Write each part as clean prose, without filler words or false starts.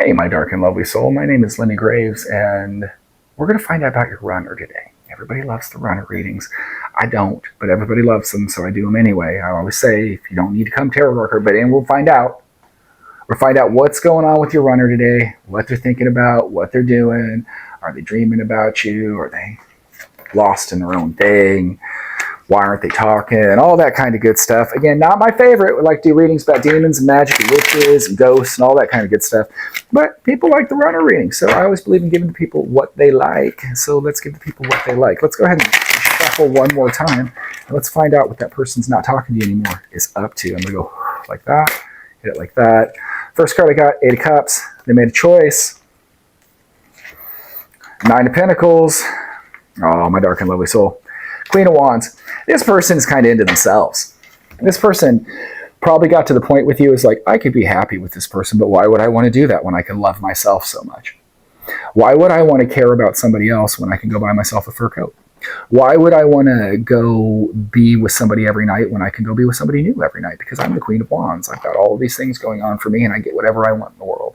Hey, my dark and lovely soul. My name is Lenny Graves, and we're going to find out about your runner today. Everybody loves the runner readings. I don't, but everybody loves them, so I do them anyway. I always say, if you don't need to come tarot worker, but and we'll find out. We'll find out what's going on with your runner today, what they're thinking about, what they're doing. Are they dreaming about you? Are they lost in their own thing? Why aren't they talking? All that kind of good stuff. Again, not my favorite. We like to do readings about demons and magic and witches and ghosts and all that kind of good stuff. But people like the runner readings. So I always believe in giving the people what they like. So let's give the people what they like. Let's go ahead and shuffle one more time. And let's find out what that person's not talking to you anymore is up to. I'm going to go like that. Hit it like that. First card I got, 8 of Cups. They made a choice. 9 of Pentacles. Oh, my dark and lovely soul. Queen of Wands. This person is kind of into themselves. This person probably got to the point with you is like, I could be happy with this person, but why would I want to do that when I can love myself so much? Why would I want to care about somebody else when I can go buy myself a fur coat? Why would I want to go be with somebody every night when I can go be with somebody new every night? Because I'm the Queen of Wands. I've got all of these things going on for me, and I get whatever I want in the world.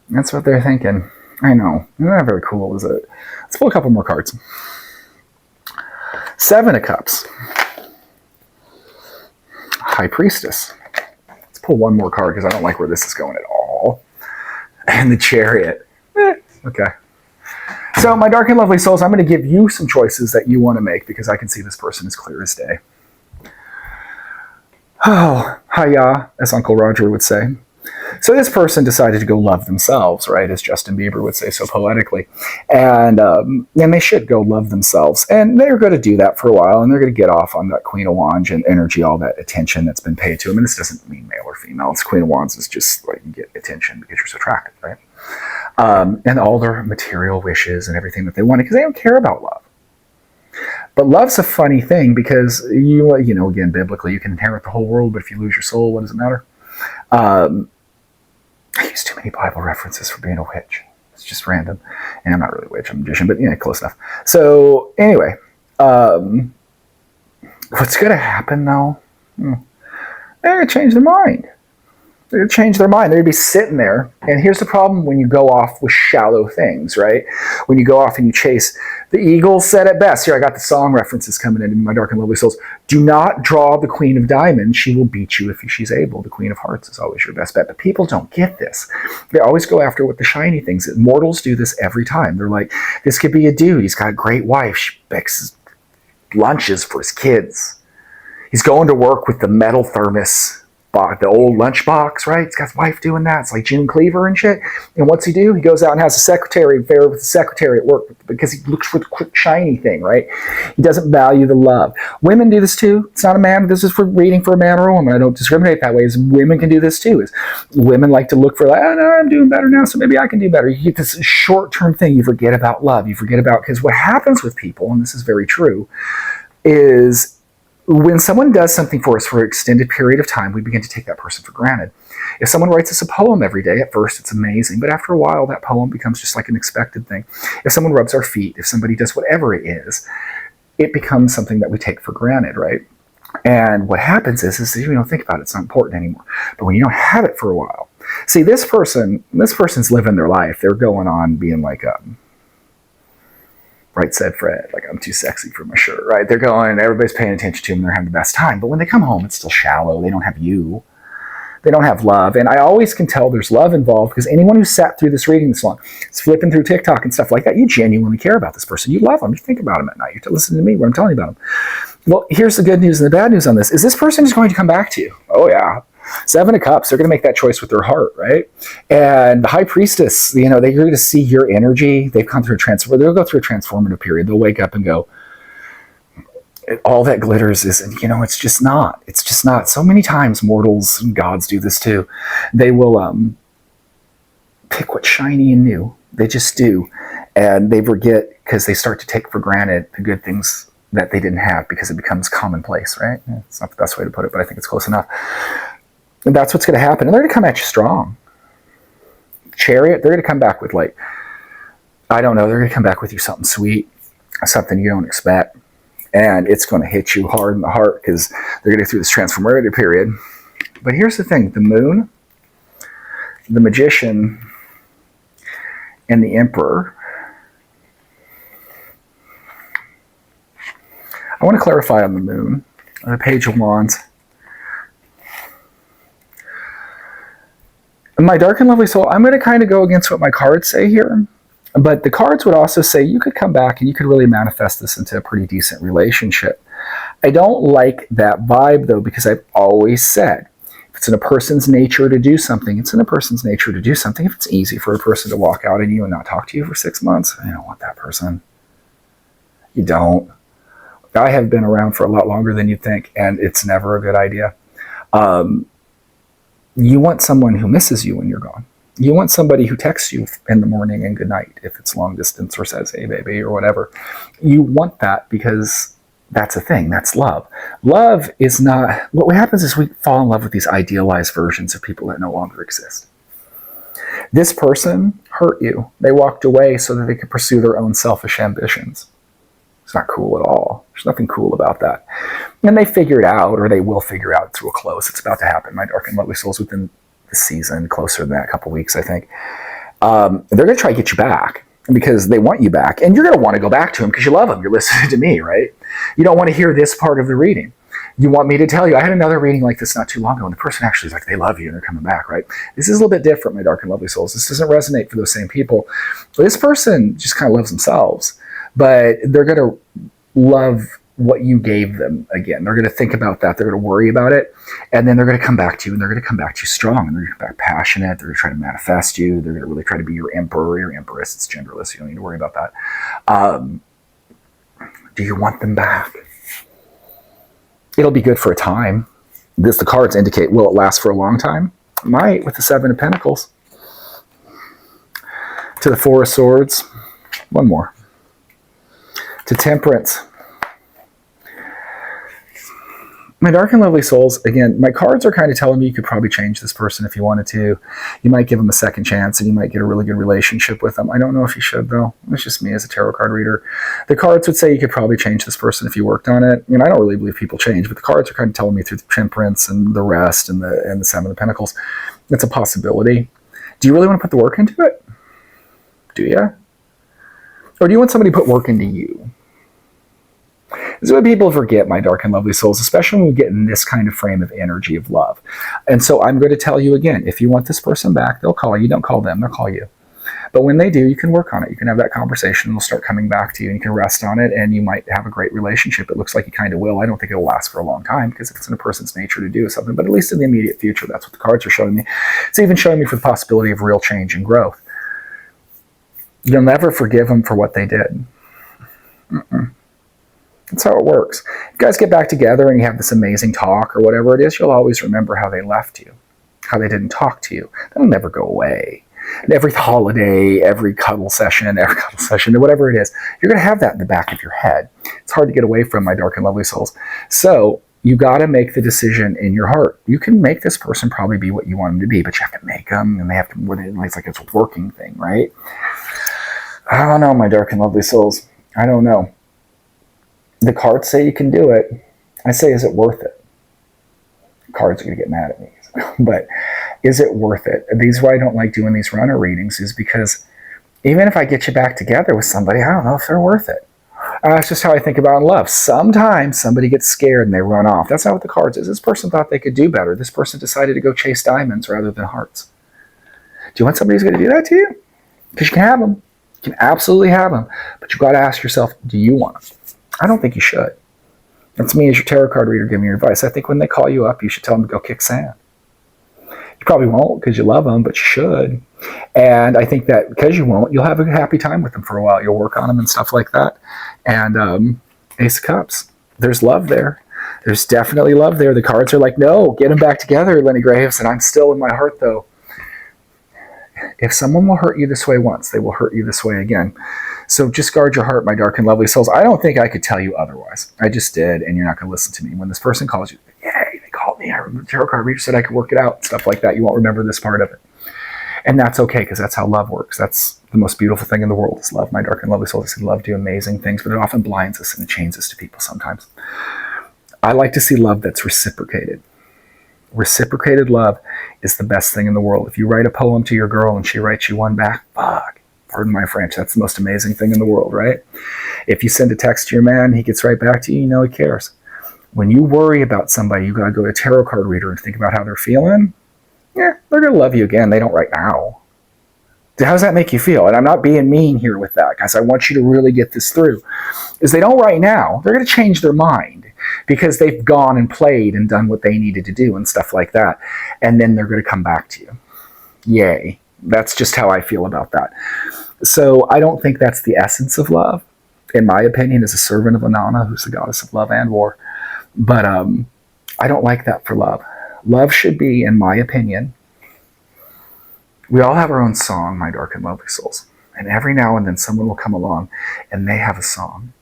That's what they're thinking. I know. Not very cool, is it? Let's pull a couple more cards. 7 of Cups. High Priestess. Let's pull one more card because I don't like where this is going at all. And the Chariot. Okay. So my dark and lovely souls, I'm going to give you some choices that you want to make because I can see this person as clear as day. Oh, hiya, as Uncle Roger would say. So this person decided to go love themselves, right, as Justin Bieber would say so poetically. And they should go love themselves. And they're going to do that for a while, and they're going to get off on that Queen of Wands and energy, all that attention that's been paid to them. And this doesn't mean male or female. It's Queen of Wands is just like you get attention because you're so attractive, right? And all their material wishes and everything that they want because they don't care about love. But love's a funny thing because, you know, again, biblically, you can inherit the whole world, but if you lose your soul, what does it matter? I use too many Bible references for being a witch. It's just random. And I'm not really a witch, I'm a magician, but close enough. So anyway, what's going to happen though? They're going to change their mind. They're going to change their mind. They're going to be sitting there. And here's the problem when you go off with shallow things, right? When you go off and you chase. The Eagles said it best. Here, I got the song references coming in my dark and lovely souls. Do not draw the Queen of Diamonds. She will beat you if she's able. The Queen of Hearts is always your best bet. But people don't get this. They always go after what the shiny things. Mortals do this every time. They're like, this could be a dude. He's got a great wife. She bakes lunches for his kids. He's going to work with the metal thermos. The old lunchbox, right? He's got his wife doing that. It's like June Cleaver and shit. And what's he do? He goes out and has a secretary affair with the secretary at work because he looks for the quick shiny thing, right? He doesn't value the love. Women do this too. It's not a man. This is for reading for a man or a woman. I don't discriminate that way. Women can do this too. Women like to look for like, oh no, I'm doing better now, so maybe I can do better. You get this short-term thing. You forget about love. You forget about, because what happens with people, and this is very true, is when someone does something for us for an extended period of time, we begin to take that person for granted. If someone writes us a poem every day, at first it's amazing, but after a while that poem becomes just like an expected thing. If someone rubs our feet, if somebody does whatever it is, it becomes something that we take for granted, right? And what happens is you don't think about it, it's not important anymore. But when you don't have it for a while, see, this person's living their life. They're going on being like right said Fred, like I'm too sexy for my shirt, right? They're going, everybody's paying attention to them, they're having the best time. But when they come home, it's still shallow. They don't have you. They don't have love. And I always can tell there's love involved because anyone who sat through this reading this long, is flipping through TikTok and stuff like that, you genuinely care about this person. You love them. You think about them at night. You listen to me when I'm telling you about them. Well, here's the good news and the bad news on this. Is this person is going to come back to you? Oh, yeah. 7 of Cups, they're going to make that choice with their heart, right? And the High Priestess, they're going to see your energy. They've gone through they'll go through a transformative period. They'll wake up and go, all that glitters isn't, it's just not. It's just not. So many times mortals and gods do this too. They will pick what's shiny and new. They just do. And they forget because they start to take for granted the good things that they didn't have because it becomes commonplace, right? It's not the best way to put it, but I think it's close enough. And that's what's going to happen. And they're going to come at you strong. Chariot, they're going to come back with they're going to come back with you something sweet, something you don't expect. And it's going to hit you hard in the heart because they're going to go through this transformative period. But here's the thing, the moon, the Magician and the Emperor. I want to clarify on the Moon, the Page of Wands. My dark and lovely soul, I'm going to kind of go against what my cards say here. But the cards would also say you could come back and you could really manifest this into a pretty decent relationship. I don't like that vibe, though, because I've always said, if it's in a person's nature to do something, it's in a person's nature to do something. If it's easy for a person to walk out on you and not talk to you for 6 months, I don't want that person. You don't. I have been around for a lot longer than you think, and it's never a good idea. You want someone who misses you when you're gone. You want somebody who texts you in the morning and good night, if it's long distance, or says, hey, baby, or whatever. You want that because that's a thing. That's love. Love is not... What happens is we fall in love with these idealized versions of people that no longer exist. This person hurt you. They walked away so that they could pursue their own selfish ambitions. It's not cool at all. There's nothing cool about that. And they figure it out, or they will figure out through a close. It's about to happen. My dark and lovely souls within the season, closer than that, a couple weeks, I think. They're going to try to get you back because they want you back. And you're going to want to go back to them because you love them. You're listening to me, right? You don't want to hear this part of the reading. You want me to tell you. I had another reading like this not too long ago, and the person actually is like, they love you and they're coming back, right? This is a little bit different, my dark and lovely souls. This doesn't resonate for those same people. But this person just kind of loves themselves. But they're going to love what you gave them again. They're going to think about that. They're going to worry about it. And then they're going to come back to you, and they're going to come back to you strong. And they're going to come back passionate. They're going to try to manifest you. They're going to really try to be your emperor, your empress. It's genderless. You don't need to worry about that. Do you want them back? It'll be good for a time. The cards indicate, will it last for a long time? It might, with the Seven of Pentacles. To the Four of Swords. One more. To Temperance. My dark and lovely souls, again, my cards are kind of telling me you could probably change this person if you wanted to. You might give them a second chance and you might get a really good relationship with them. I don't know if you should, though. It's just me as a tarot card reader. The cards would say you could probably change this person if you worked on it. I don't really believe people change, but the cards are kind of telling me through the Temperance and the Rest and the Seven of Pentacles, it's a possibility. Do you really want to put the work into it? Do you? Or do you want somebody to put work into you? This is what people forget, my dark and lovely souls, especially when we get in this kind of frame of energy of love. And so I'm going to tell you again, if you want this person back, they'll call you. Don't call them, they'll call you. But when they do, you can work on it. You can have that conversation, and they'll start coming back to you, and you can rest on it, and you might have a great relationship. It looks like you kind of will. I don't think it'll last for a long time, because it's in a person's nature to do something, but at least in the immediate future, that's what the cards are showing me. It's even showing me for the possibility of real change and growth. You'll never forgive them for what they did. That's how it works. If you guys get back together and you have this amazing talk or whatever it is, you'll always remember how they left you, how they didn't talk to you. That'll never go away. And every holiday, every cuddle session, or whatever it is, you're going to have that in the back of your head. It's hard to get away from, my dark and lovely souls. So you got to make the decision in your heart. You can make this person probably be what you want them to be, but you have to make them, and they have to, it's like it's a working thing, right? I don't know, my dark and lovely souls. I don't know. The cards say you can do it. I say, is it worth it? The cards are going to get mad at me. But is it worth it? The reason why I don't like doing these runner readings is because even if I get you back together with somebody, I don't know if they're worth it. That's just how I think about love. Sometimes somebody gets scared and they run off. That's not what the cards is. This person thought they could do better. This person decided to go chase diamonds rather than hearts. Do you want somebody who's going to do that to you? Because you can have them. You can absolutely have them. But you've got to ask yourself, do you want them? I don't think you should. That's me as your tarot card reader giving you advice. I think when they call you up, you should tell them to go kick sand. You probably won't because you love them, but you should. And I think that because you won't, you'll have a happy time with them for a while. You'll work on them and stuff like that. And Ace of Cups. There's love there. There's definitely love there. The cards are like, no, get them back together, Lenny Graves. And I'm still in my heart, though. If someone will hurt you this way once, they will hurt you this way again. So just guard your heart, my dark and lovely souls. I don't think I could tell you otherwise. I just did, and you're not going to listen to me. When this person calls you, yay, they called me. I remember the tarot card reader said I could work it out, stuff like that. You won't remember this part of it. And that's okay, because that's how love works. That's the most beautiful thing in the world is love, my dark and lovely souls. I see love do amazing things, but it often blinds us and it chains us to people sometimes. I like to see love that's reciprocated. Reciprocated love is the best thing in the world. If you write a poem to your girl and she writes you one back, fuck, pardon my French, that's the most amazing thing in the world, right? If you send a text to your man, he gets right back to you, you know he cares. When you worry about somebody, you got to go to a tarot card reader and think about how they're feeling. Yeah, they're going to love you again. They don't right now. How does that make you feel? And I'm not being mean here with that, guys. I want you to really get this through. Is they don't right now, they're going to change their mind because they've gone and played and done what they needed to do and stuff like that. And then they're going to come back to you. Yay. That's just how I feel about that. So I don't think that's the essence of love, in my opinion, as a servant of Inanna, who's the goddess of love and war. But I don't like that for love. Love should be, in my opinion, we all have our own song, my dark and lovely souls. And every now and then someone will come along and they have a song.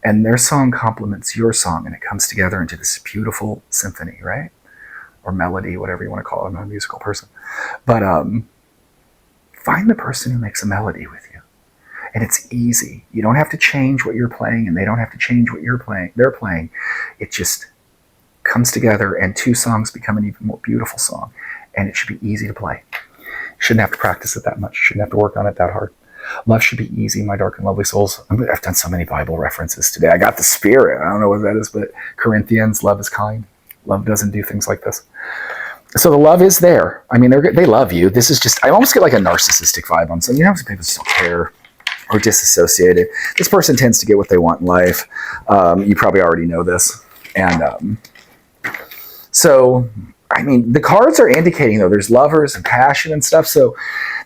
And their song complements your song and it comes together into this beautiful symphony, right? Or melody, whatever you want to call it. I'm not a musical person. But find the person who makes a melody with you. And it's easy. You don't have to change what you're playing and they don't have to change what they're playing. It just comes together and two songs become an even more beautiful song. And it should be easy to play. You shouldn't have to practice it that much. You shouldn't have to work on it that hard. Love should be easy, my dark and lovely souls. I've done so many Bible references today. I got the spirit. I don't know what that is, but Corinthians, love is kind. Love doesn't do things like this. So the love is there. I mean, they love you. This is just, I almost get like a narcissistic vibe on some. You know, some people just don't care or disassociated. This person tends to get what they want in life. You probably already know this. And so, I mean, the cards are indicating, though, there's lovers and passion and stuff, so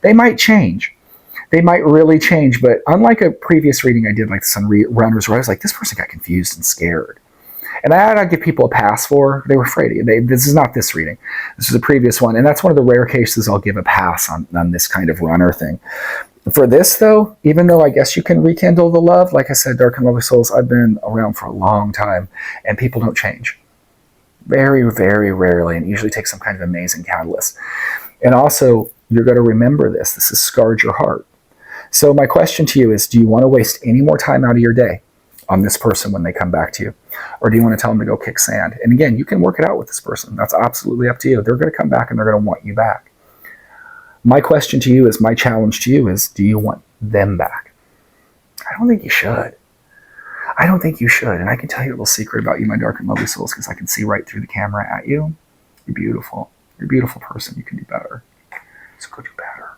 they might change. They might really change, but unlike a previous reading I did, like the Sun Runners, where I was like, this person got confused and scared. And I'd give people a pass for. They were afraid. This is not this reading. This is a previous one, and that's one of the rare cases I'll give a pass on this kind of runner thing. For this, though, even though I guess you can rekindle the love, like I said, dark and lovely souls, I've been around for a long time, and people don't change. Very, very rarely, and usually takes some kind of amazing catalyst. And also, you're going to remember this. This has scarred your heart. So my question to you is, do you want to waste any more time out of your day on this person when they come back to you? Or do you want to tell them to go kick sand? And again, you can work it out with this person. That's absolutely up to you. They're going to come back and they're going to want you back. My question to you is, my challenge to you is, do you want them back? I don't think you should. I don't think you should. And I can tell you a little secret about you, my dark and lovely souls, because I can see right through the camera at you. You're beautiful. You're a beautiful person. You can do better. So go do better.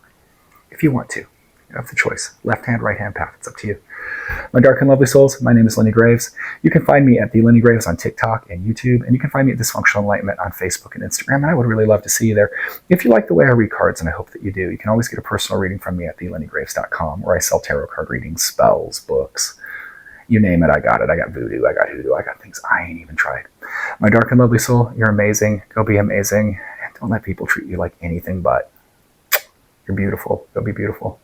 If you want to. You have the choice. Left hand, right hand path. It's up to you. My dark and lovely souls, my name is Lenny Graves. You can find me at The Lenny Graves on TikTok and YouTube, and you can find me at Dysfunctional Enlightenment on Facebook and Instagram, and I would really love to see you there. If you like the way I read cards, and I hope that you do, you can always get a personal reading from me at thelennygraves.com, where I sell tarot card readings, spells, books. You name it, I got it. I got voodoo, I got hoodoo, I got things I ain't even tried. My dark and lovely soul, you're amazing. Go be amazing. Don't let people treat you like anything but. You're beautiful. Go be beautiful.